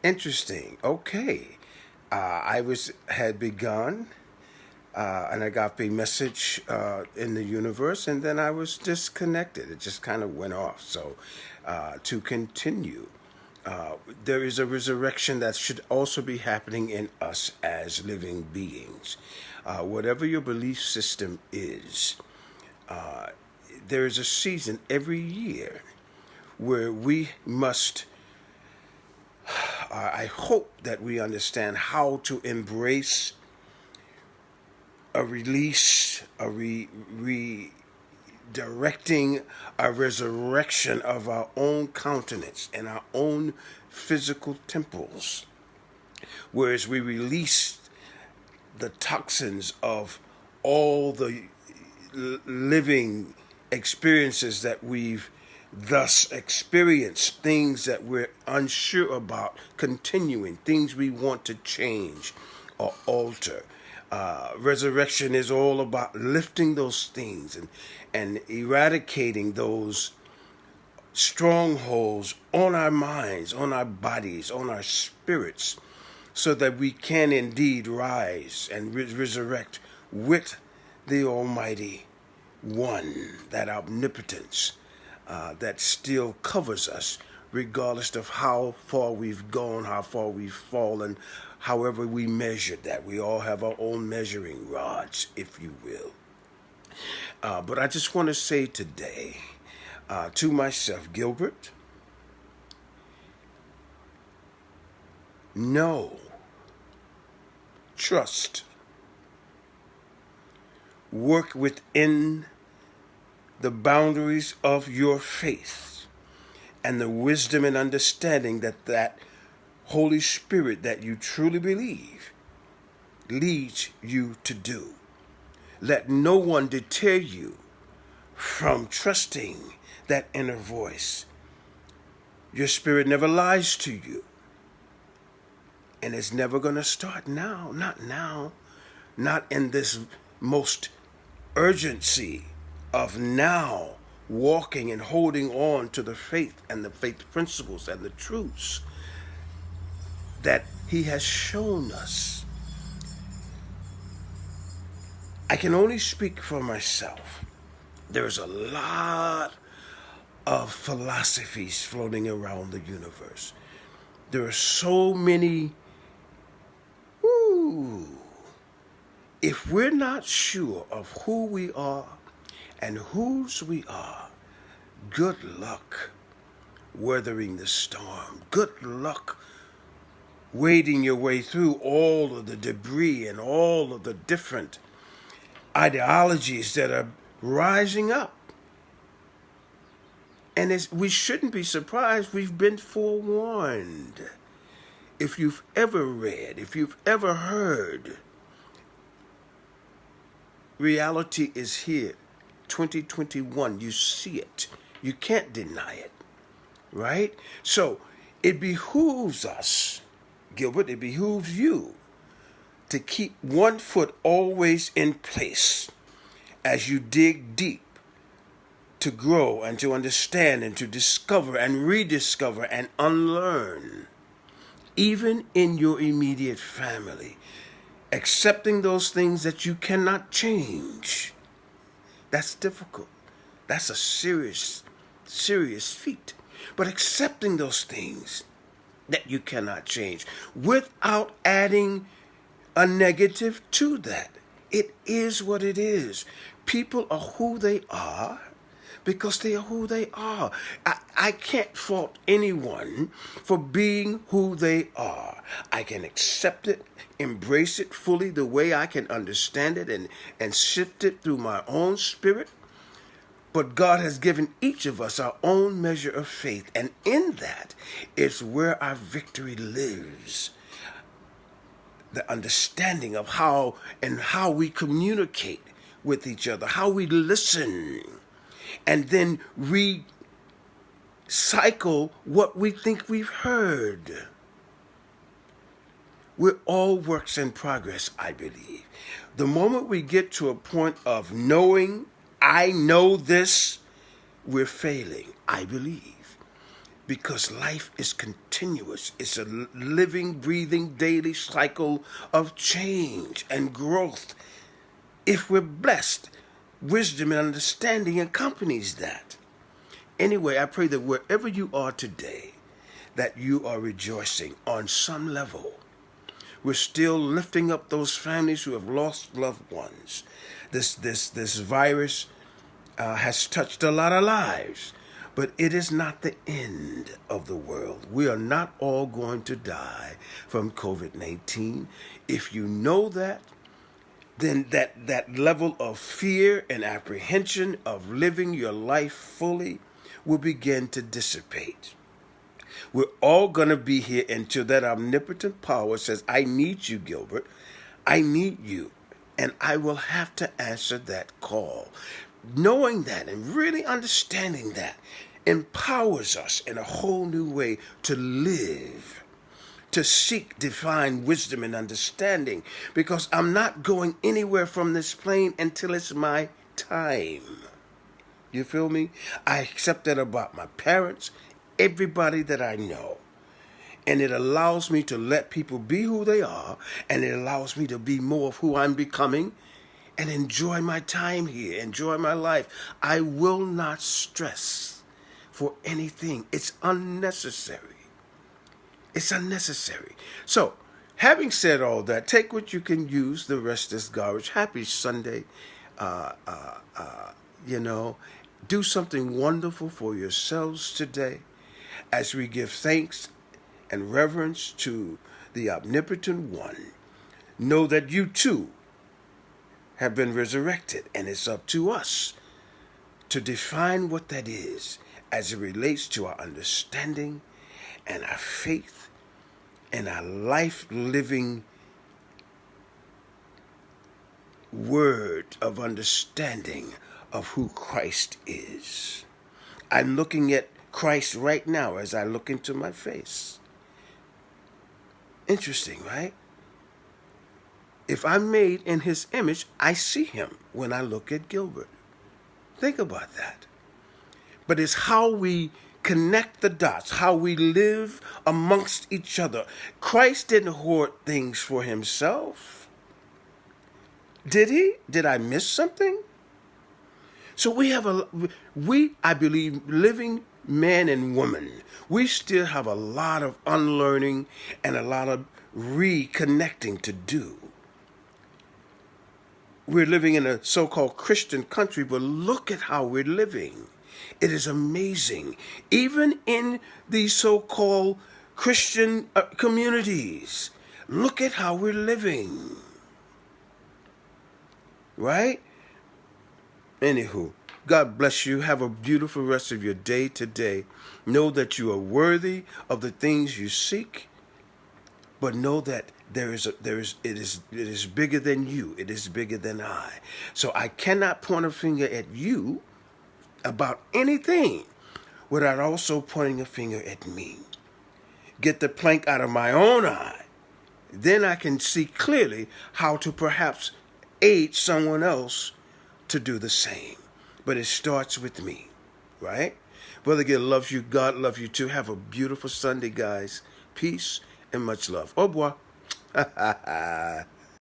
Interesting. Okay. Had begun an agape message in the universe, and then I was disconnected. It just kind of went off. So, to continue, there is a resurrection that should also be happening in us as living beings. Whatever your belief system is, there is a season every year where we must. I hope that we understand how to embrace a release, a redirecting, a resurrection of our own countenance and our own physical temples. Whereas we release the toxins of all the living experiences that we've thus experienced, things that we're unsure about continuing, things we want to change or alter. Resurrection is all about lifting those things and eradicating those strongholds on our minds, on our bodies, on our spirits, so that we can indeed rise and resurrect with the Almighty One, that omnipotence that still covers us, regardless of how far we've gone, how far we've fallen, however we measure that. We all have our own measuring rods, if you will. But I just want to say today to myself, Gilbert, know, trust, work within the boundaries of your faith and the wisdom and understanding that Holy Spirit that you truly believe leads you to do. Let no one deter you from trusting that inner voice. Your spirit never lies to you. And it's never going to start now, not in this most urgency of now walking and holding on to the faith and the faith principles and the truths that He has shown us. I can only speak for myself. There's a lot of philosophies floating around the universe. There are so many. If we're not sure of who we are and whose we are, good luck weathering the storm. Good luck wading your way through all of the debris and all of the different ideologies that are rising up. And we shouldn't be surprised. We've been forewarned. If you've ever read, if you've ever heard, reality is here. 2021, you see it. You can't deny it, right? So it behooves us, Gilbert, it behooves you to keep one foot always in place as you dig deep to grow and to understand and to discover and rediscover and unlearn, even in your immediate family, accepting those things that you cannot change. That's difficult. That's a serious feat. But accepting those things that you cannot change without adding a negative to that. It is what it is. People are who they are because they are who they are. I can't fault anyone for being who they are. I can accept it, embrace it fully the way I can understand it and shift it through my own spirit. But God has given each of us our own measure of faith, and in that is where our victory lives. The understanding of how we communicate with each other, how we listen, and then recycle what we think we've heard. We're all works in progress, I believe. The moment we get to a point of knowing, I know this, we're failing, I believe. because life is continuous. It's a living, breathing, daily cycle of change and growth. If we're blessed, wisdom and understanding accompanies that. Anyway, I pray that wherever you are today, that you are rejoicing on some level. We're still lifting up those families who have lost loved ones. This virus has touched a lot of lives, but it is not the end of the world. We are not all going to die from COVID-19. If you know that, then that level of fear and apprehension of living your life fully will begin to dissipate. We're all going to be here until that omnipotent power says, I need you, Gilbert. I need you. And I will have to answer that call. Knowing that and really understanding that empowers us in a whole new way to live, to seek divine wisdom and understanding, because I'm not going anywhere from this plane until it's my time. You feel me? I accept that about my parents, everybody that I know. And it allows me to let people be who they are, and it allows me to be more of who I'm becoming and enjoy my time here, enjoy my life. I will not stress for anything. It's unnecessary. It's unnecessary. So, having said all that, take what you can use. The rest is garbage. Happy Sunday. Do something wonderful for yourselves today as we give thanks and reverence to the omnipotent one. Know that you too have been resurrected, and it's up to us to define what that is as it relates to our understanding and our faith and our life-living word of understanding of who Christ is. I'm looking at Christ right now as I look into my face. Interesting, right? If I'm made in his image, I see him when I look at Gilbert. Think about that. But it's how we connect the dots, how we live amongst each other. Christ didn't hoard things for himself. Did he? Did I miss something? So I believe, living man and woman, we still have a lot of unlearning and a lot of reconnecting to do. We're living in a so-called Christian country, but look at how we're living. It is amazing. Even in these so-called Christian communities, look at how we're living. Right? Anywho, God bless you. Have a beautiful rest of your day today. Know that you are worthy of the things you seek, but know that it is bigger than you. It is bigger than I. So I cannot point a finger at you about anything without also pointing a finger at me. Get the plank out of my own eye. Then I can see clearly how to perhaps aid someone else to do the same. But it starts with me, right? Brother Gil loves you. God loves you too. Have a beautiful Sunday, guys. Peace and much love. Au revoir.